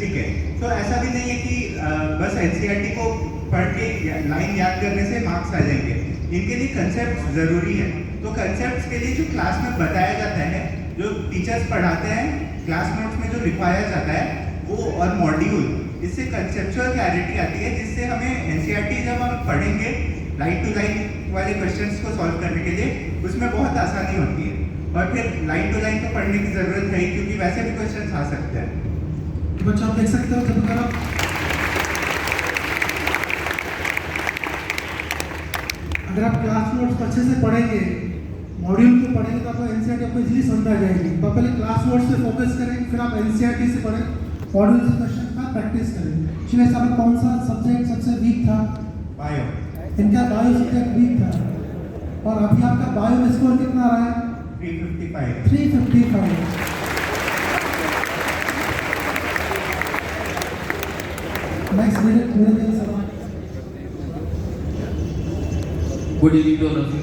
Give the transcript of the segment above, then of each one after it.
Holistic है। तो ऐसा भी नहीं है कि बस एनसीईआरटी को पढ़ के लाइन याद करने से मार्क्स आ जाएंगे। इनके लिए कंसेप्ट ज़रूरी है। तो कंसेप्ट के लिए जो क्लास में बताया जाता है, जो टीचर्स पढ़ाते हैं, क्लास नोट्स में जो लिखवाया जाता है वो, और मॉड्यूल, इससे कंसेप्चुअल क्लैरिटी आती है, जिससे हमें एनसीईआरटी जब हम पढ़ेंगे लाइन टू लाइन वाले क्वेश्चंस को सॉल्व करने के लिए उसमें बहुत आसानी होती है। और फिर लाइन टू लाइन तो पढ़ने की ज़रूरत है, क्योंकि वैसे भी क्वेश्चंस आ सकते हैं। तो बच्चों आप देख सकते हो जब आप अगर आप क्लास नोट्स को अच्छे से पढ़ेंगे, मॉड्यूल को पढ़ेंगे, तो आपको एनसीईआरटी आपको इजीली समझ आ जाएगी। तो पहले क्लास नोट्स पे फोकस करें, फिर आप एनसीईआरटी से पढ़ें, मॉड्यूल से क्वेश्चन का प्रैक्टिस करें। शिवेश साहब, कौन सा सब्जेक्ट सबसे वीक था? बायो। इनका बायो सब्जेक्ट वीक था, और अभी आपका बायो में स्कोर कितना आ रहा है? 355। 355। नेक्स्ट मेरे सवाल। Good evening to all of you.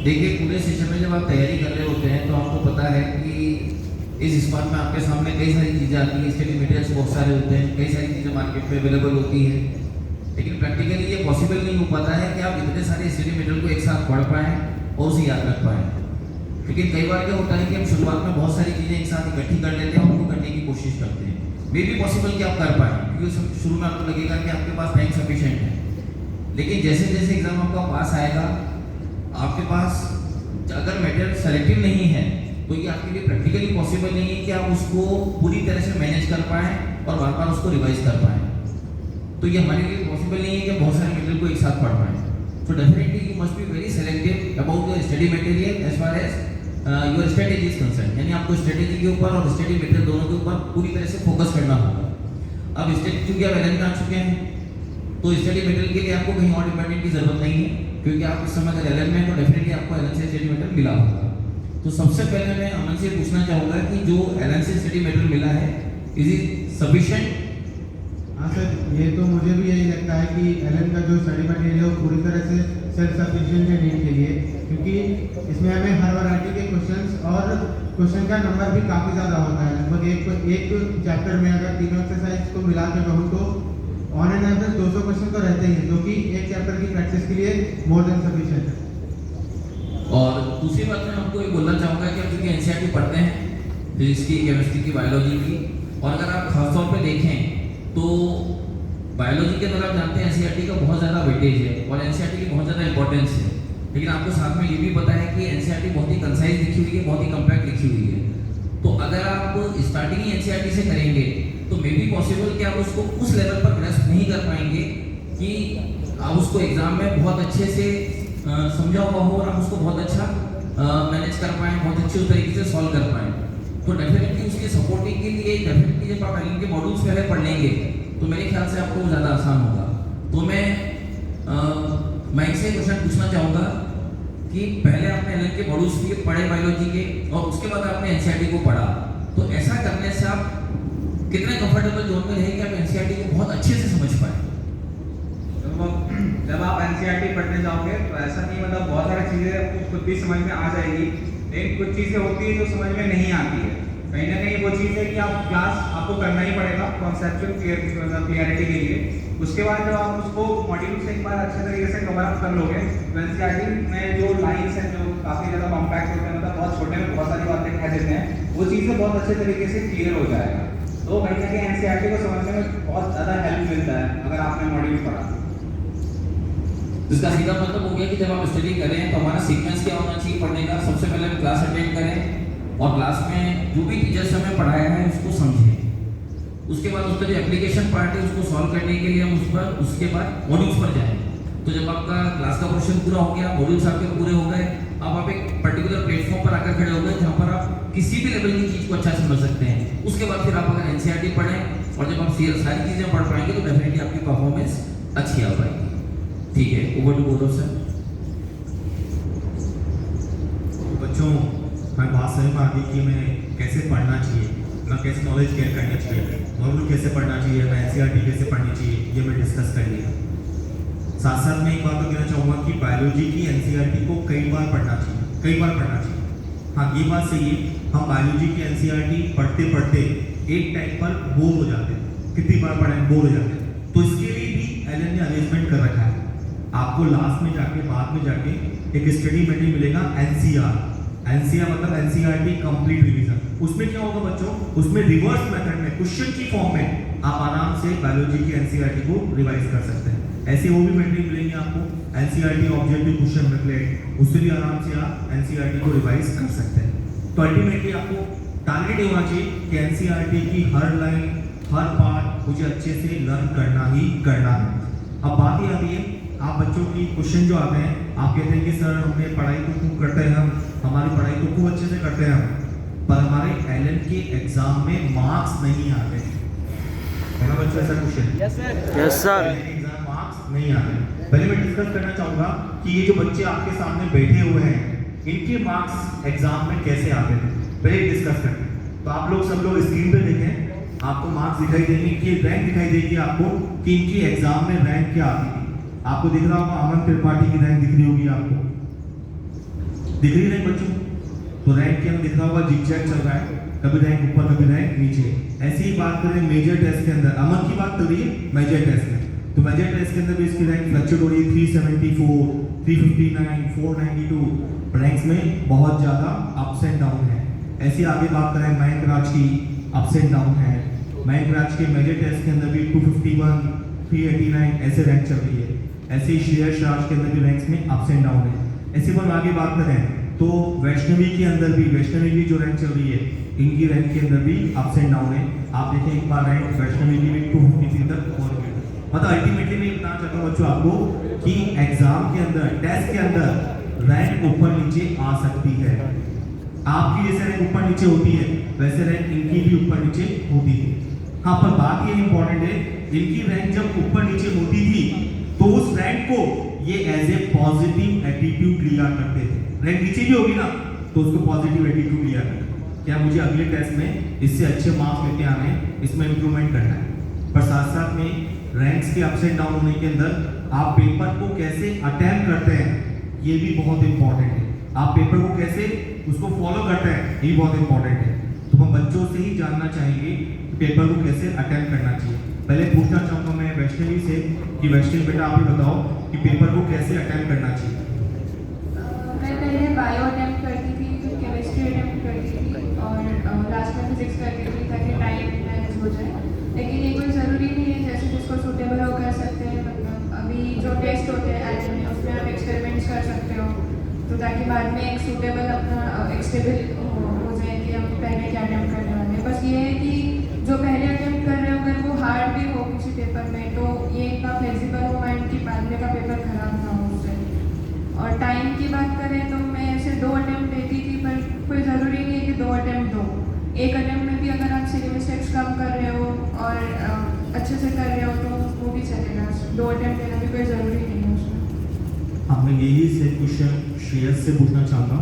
देखिए, पूरे सेशन में जब आप तैयारी कर रहे होते हैं तो आपको पता है कि इस स्पार्ट में आपके सामने कई सारी चीज़ें आती हैं, स्टडी मटेरियल्स बहुत सारे होते हैं, कई सारी चीज़ें मार्केट में अवेलेबल होती है, लेकिन प्रैक्टिकली ये पॉसिबल नहीं हो पाता है कि आप इतने सारे स्टडी मटेरियल को एक साथ पढ़ पाएँ और उसे याद रख पाएँ। लेकिन कई बार क्या होता है कि हम शुरुआत में बहुत सारी चीज़ें एक साथ इकट्ठी कर लेते हैं, उनको करने की कोशिश करते हैं। मे भी पॉसिबल कि आप कर पाएँ, क्योंकि शुरू में आपको लगेगा कि आपके पास टाइम सफिशिएंट है, लेकिन जैसे जैसे एग्जाम आपका पास आएगा, आपके पास अगर मटेरियल सेलेक्टिव नहीं है तो ये आपके लिए प्रैक्टिकली पॉसिबल नहीं है कि आप उसको पूरी तरह से मैनेज कर पाएँ और बार बार उसको रिवाइज कर पाएँ। तो ये हमारे लिए पॉसिबल नहीं है कि बहुत सारे मटेरियल को एक साथ पढ़ पाएँ। तो definitely you must be very selective about your study material as far as your strategy is concern. यानी आपको स्ट्रेटेजी के ऊपर और स्टडी मटेरियल दोनों के ऊपर पूरी तरह से फोकस करना होगा। अब स्टडी, चूंकि आप एलन में आ चुके हैं, तो स्टडी मटेरियल के लिए आपको कहीं और डिपेंडेंट की जरूरत नहीं है, क्योंकि आप इस समय अगर एलन में, तो डेफिनेटली आपको एलन से स्टडी मटेरियल मिला होगा। तो सबसे पहले मैं अमन से पूछना चाहूँगा कि जो एलन से स्टडी मटेरियल मिला है, इज इट सफिशिएंट? हाँ सर, ये तो मुझे भी यही लगता है कि एलन का जो स्टडी मटेरियल है वो पूरी तरह से सेल्फ सफिशिएंट है नीट के लिए, क्योंकि इसमें हमें हर वैरायटी के क्वेश्चंस और क्वेश्चन का नंबर भी काफ़ी ज़्यादा होता है। लगभग एक चैप्टर में अगर तीनों एक्सरसाइज को मिला के कहूँ तो ऑन एन एवरेज 200 क्वेश्चन तो रहते ही हैं, जो कि एक चैप्टर की प्रैक्टिस के लिए मोर देन सफिशिएंट है। और दूसरी बात मैं आपको ये बोलना चाहूँगा कि आप चूँकि एनसीईआरटी पढ़ते हैं, फिजिक्स की, केमिस्ट्री की, बायोलॉजी की, और अगर आप खासतौर पे देखें तो बायोलॉजी के अंदर आप जानते हैं एनसीईआरटी का बहुत ज़्यादा वेटेज है और एनसीईआरटी की बहुत ज़्यादा इंपॉर्टेंस है। लेकिन आपको साथ में ये भी पता है कि एनसीईआरटी बहुत ही कंसाइज लिखी हुई है, बहुत ही कम्पैक्ट लिखी हुई है। तो अगर आप स्टार्टिंग ही एनसीईआरटी से करेंगे तो मे बी पॉसिबल कि आप उसको उस लेवल पर ग्रेस्प नहीं कर पाएंगे कि आप उसको एग्जाम में बहुत अच्छे से समझा हुआ हो और आप उसको बहुत अच्छा मैनेज कर पाएँ, बहुत अच्छे तरीके से सॉल्व कर पाएँ। तो डेफिनेटली उसके सपोर्टिंग के लिए डेफिनेटली जब आप एलन के मॉड्यूल्स पहले पढ़ लेंगे तो मेरे ख्याल से आपको ज़्यादा आसान होगा। तो मैं इससे क्वेश्चन पूछना चाहूँगा कि पहले आपने एलन के मॉड्यूल्स भी पढ़े बायोलॉजी के, और उसके बाद आपने एनसीईआरटी को पढ़ा, तो ऐसा करने से आप कितने कंफर्टेबल जोन में रहे कि आप एनसीईआरटी को बहुत अच्छे से समझ पाए? जब आप एनसीईआरटी पढ़ने जाओगे तो ऐसा नहीं, मतलब बहुत सारी चीज़ें आपको खुद भी समझ में आ जाएगी, लेकिन कुछ चीज़ें होती है जो समझ में नहीं आती है। कहीं ना कहीं वो चीज़ है कि आप क्लास आपको करना ही पड़ेगा कॉन्सेप्चुअल क्लियरिटी के लिए। उसके बाद जब आप उसको मॉड्यूल से एक बार अच्छे तरीके से कवर अप कर लोगे तो एनसीईआरटी में जो लाइन्स हैं जो काफ़ी ज़्यादा कॉम्पैक्ट होते हैं, मतलब बहुत छोटे में बहुत सारी बातें कह देते हैं, वो चीज़ें बहुत अच्छे तरीके से क्लियर हो जाएगा। तो कहीं ना कहीं एनसीईआरटी को समझने में बहुत ज़्यादा हेल्प मिलता है अगर आपने मॉड्यूल पढ़ा। इसका सीधा मतलब हो गया कि जब आप स्टडी करें तो हमारा सीक्वेंस क्या होना चाहिए पढ़ने का? सबसे पहले हम क्लास अटेंड करें और क्लास में जो भी टीचर्स हमें पढ़ाया है उसको समझें। उसके बाद उसका जो एप्लीकेशन पार्ट है उसको सॉल्व करने के लिए हम उसके बाद मॉड्यूल्स पर जाएं। तो जब आपका क्लास का पोर्शन पूरा हो गया, मॉड्यूल्स आपके पूरे हो गए, अब आप एक पर्टिकुलर प्लेटफॉर्म पर आकर खड़े हो गए जहाँ पर आप किसी भी लेवल की चीज़ को अच्छा समझ सकते हैं। उसके बाद फिर आप अगर एनसीईआरटी पढ़ें और जब आप सारी चीज़ें पढ़ पाएंगे तो डेफिनेटली आपकी परफॉर्मेंस अच्छी आ पाएगी। ठीक है, over to both of sir. बच्चों, हमें बात समझ में आती कि मैं कैसे पढ़ना चाहिए, मैं कैसे नॉलेज गेन करना चाहिए, मॉड्यूल कैसे पढ़ना चाहिए, मैं एनसीईआरटी कैसे पढ़नी चाहिए, ये मैं डिस्कस कर लिया। साथ साथ मैं एक बात तो कहना चाहूँगा कि बायोलॉजी की एनसीईआरटी को कई बार पढ़ना चाहिए। हाँ, ये बात सही है हम बायोलॉजी की एनसीईआरटी पढ़ते पढ़ते एक टाइम पर बोर हो जाते हैं, कितनी बार पढ़े बोर हो जाते हैं। तो इसके लिए भी एलन ने अरेंजमेंट कर रखा है, आपको लास्ट में जाके बाद में जाके एक स्टडी मटेरियल मिलेगा एनसीआर मतलब एनसीईआरटी कंप्लीट रिवीजन। उसमें क्या होगा बच्चों, उसमें रिवर्स मेथड में क्वेश्चन की फॉर्म में आप आराम से बायोलॉजी की एनसीईआरटी को रिवाइज कर सकते हैं। ऐसे वो भी मटेरियल मिलेंगे आपको, एनसीईआरटी ऑब्जेक्टिव क्वेश्चन बुकलेट, उससे भी आराम से आप एनसीईआरटी को रिवाइज कर सकते हैं। तो अल्टीमेटली आपको टारगेट ये होना चाहिए कि एनसीईआरटी की हर लाइन हर पार्ट मुझे अच्छे से लर्न करना ही करना है। अब बात ये आती है, आप बच्चों की क्वेश्चन जो आते हैं, आप कहते हैं कि सर हमने पढ़ाई तो खूब करते हैं, हम हमारी पढ़ाई तो खूब अच्छे से करते हैं हम, पर हमारे एलन के एग्जाम में मार्क्स नहीं आते। है ना बच्चों, ऐसा question? Yes sir. Exam marks नहीं आते। पहले मैं डिस्कस करना चाहूंगा कि ये जो बच्चे आपके सामने बैठे हुए हैं, इनके मार्क्स एग्जाम में कैसे आते थे, पहले डिस्कस करते हैं। तो आप लोग सब लोग स्क्रीन पे देखें, आपको मार्क्स दिखाई देंगे, इनकी रैंक दिखाई देगी आपको कि इनकी एग्जाम में रैंक क्या आती थी। आपको दिख रहा होगा अमन त्रिपाठी की रैंक दिख रही होगी, आपको दिख रही रैंक बच्चों? तो रैंक के अंदर दिख रहा होगा जिग जैग चल रहा है, कभी रैंक ऊपर कभी रैंक नीचे। ऐसी ही बात करें मेजर टेस्ट के अंदर, अमन की बात कर रही है मेजर टेस्ट में, तो मेजर टेस्ट के अंदर भी इसकी रैंक फ्लक्चुएट हो रही है 374, 359, 492, रैंक्स में बहुत ज़्यादा अप्स एंड डाउन है। ऐसी आगे बात करें मयंक राज की, अप्स एंड डाउन है। मयंक राज के मेजर टेस्ट के अंदर भी 251, 389 ऐसे रैंक चल रही है। ऐसे ही श्रेयस राज के अंदर भी रैंक्स में अप्स एंड डाउन है। ऐसे पर आगे बात करें तो वैष्णवी के अंदर भी, वैष्णवी की जो रैंक चल रही है, इनकी रैंक के अंदर भी अप्स एंड डाउन है। आप देखें एक बार रैंक वैष्णवी की भी 253 तक पहुंच गई। मतलब अल्टीमेटली मैं बताना चाहता हूँ बच्चों आपको कि एग्जाम के अंदर, टेस्ट के अंदर रैंक ऊपर नीचे आ सकती है। आपकी जैसे रैंक ऊपर नीचे होती है, वैसे रैंक इनकी भी ऊपर नीचे होती है। हाँ, पर बात ये इंपॉर्टेंट है, इनकी रैंक जब ऊपर नीचे होती थी तो उस रैंक को ये एज ए पॉजिटिव एटीट्यूड लिया करते थे। रैंक नीचे भी होगी ना तो उसको पॉजिटिव एटीट्यूड लिया करते, क्या मुझे अगले टेस्ट में इससे अच्छे मार्क्स लेके आने हैं, इसमें इंप्रूवमेंट करना है। पर साथ साथ में रैंक्स के अप्स एंड डाउन होने के अंदर आप पेपर को कैसे अटेम्प्ट करते हैं, ये भी बहुत इंपॉर्टेंट है। आप पेपर को कैसे उसको फॉलो करते हैं, ये बहुत इंपॉर्टेंट है। तो हम बच्चों से ही जानना चाहेंगे पेपर को कैसे अटेम्प्ट करना चाहिए। पहले पूछना चाहूँगा मैं वैष्णवी से कि वैष्णवी बेटा आप ही बताओ कि पेपर को कैसे अटेम्प्ट करना चाहिए। मैं पहले बायो अटेम्प्ट करती थी, फिर केमिस्ट्री अटेम्प्ट करती थी और लास्ट में फिजिक्स करती थी ताकि टाइम मैनेज हो जाए। लेकिन ये कोई ज़रूरी नहीं है, जैसे जिसको सूटेबल हो कर सकते हैं। मतलब अभी जो टेस्ट होते हैं एज में, उसमें आप एक्सपेरिमेंट्स कर सकते हो, तो ताकि बाद में एक सूटेबल अपना एक स्टेबल हो जाए कि हम पहले क्या अटेम्प्ट करने वाले हैं। बस ये है कि जो पहले अटेम्प्ट कर रहे हो अगर वो हार्ड भी हो किसी पेपर में, तो ये इतना फ्लेक्सिबल हो माइंड कि बाद में का पेपर खराब ना हो उससे। और टाइम की बात करें तो मैं ऐसे 2 अटेम्प्ट देती थी, पर कोई ज़रूरी नहीं है कि 2 अटेम्प्ट दो। एक अटेम्प्ट में भी अगर आप सिली मिस्टेक्स कम कर रहे हो और अच्छे से कर रहे हो तो वो भी चलेगा। 2 अटेम्प्ट देना भी कोई ज़रूरी नहीं है उसमें। हाँ, मैं यही से क्वेश्चन श्रेयस से पूछना चाहूँगा।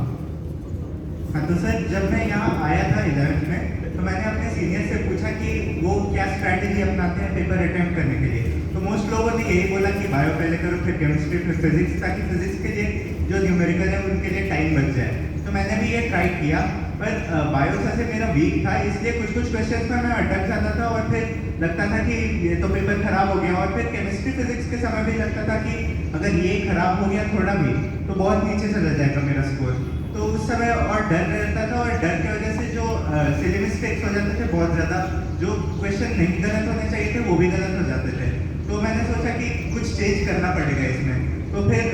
हाँ, तो सर जब मैं यहाँ आया था 11th में, तो मैंने अपने सीनियर से पूछा कि वो क्या स्ट्रैटेजी अपनाते हैं पेपर अटेम्प्ट करने के लिए। तो मोस्ट लोगों ने यही बोला कि बायो पहले करो, फिर केमिस्ट्री, फिर फिजिक्स, ताकि फिजिक्स के लिए जो न्यूमेरिकल है उनके लिए टाइम बच जाए। तो मैंने भी ये ट्राई किया, पर बायो से मेरा वीक था, इसलिए कुछ कुछ क्वेश्चंस में मैं अटक जाता था और फिर लगता था कि ये तो पेपर खराब हो गया। और फिर केमिस्ट्री फिजिक्स के समय भी लगता था कि अगर ये खराब हो गया थोड़ा भी तो बहुत नीचे चला जाएगा मेरा स्कोर। तो उस समय और डर रहता था, और डर की वजह से जो सिली मिस्टेक्स हो जाते थे बहुत ज़्यादा, जो क्वेश्चन नहीं गलत होने चाहिए थे वो भी गलत हो जाते थे। तो मैंने सोचा कि कुछ चेंज करना पड़ेगा इसमें। तो फिर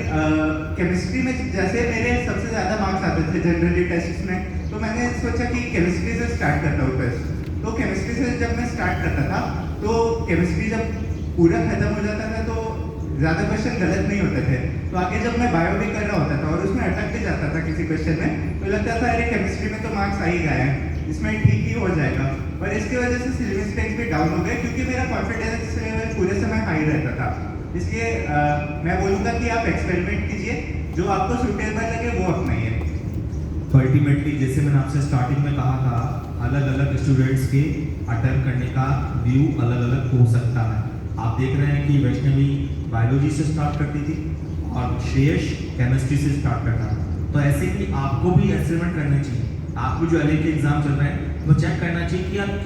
केमिस्ट्री में जैसे मेरे सबसे ज़्यादा मार्क्स आते थे जनरली टेस्ट में, तो मैंने सोचा कि केमिस्ट्री से स्टार्ट करता हूँ टेस्ट। तो केमिस्ट्री से जब मैं स्टार्ट करता था तो केमिस्ट्री जब पूरा खत्म हो जाता था तो ज़्यादा क्वेश्चन गलत नहीं होते थे। तो आगे जब मैं बायो भी कर रहा होता था और उसमें अटक भी जाता था किसी क्वेश्चन में, तो लगता था अरे केमिस्ट्री में तो मार्क्स आ ही गए हैं, इसमें ठीक ही हो जाएगा। और इसकी वजह से सिली मिस्टेक्स भी डाउन हो गए, क्योंकि मेरा कॉन्फिडेंस लेवल पूरे समय हाई रहता था। इसलिए मैं बोलूँगा कि आप एक्सपेरिमेंट कीजिए, जो आपको सूटेबल लगे वो अपनाइए। तो अल्टीमेटली जैसे मैंने आपसे स्टार्टिंग में कहा था, अलग अलग स्टूडेंट्स के अटेम्प्ट करने का व्यू अलग अलग हो सकता है। आप देख रहे हैं कि वैष्णवी बायोलॉजी से स्टार्ट करती थी और श्रेयस केमिस्ट्री से स्टार्ट करता था। तो ऐसे ही आपको भी एक्सपेरिमेंट करने चाहिए। आपको जो एलएम के एग्जाम चल रहे हैं वो चेक करना चाहिए कि आप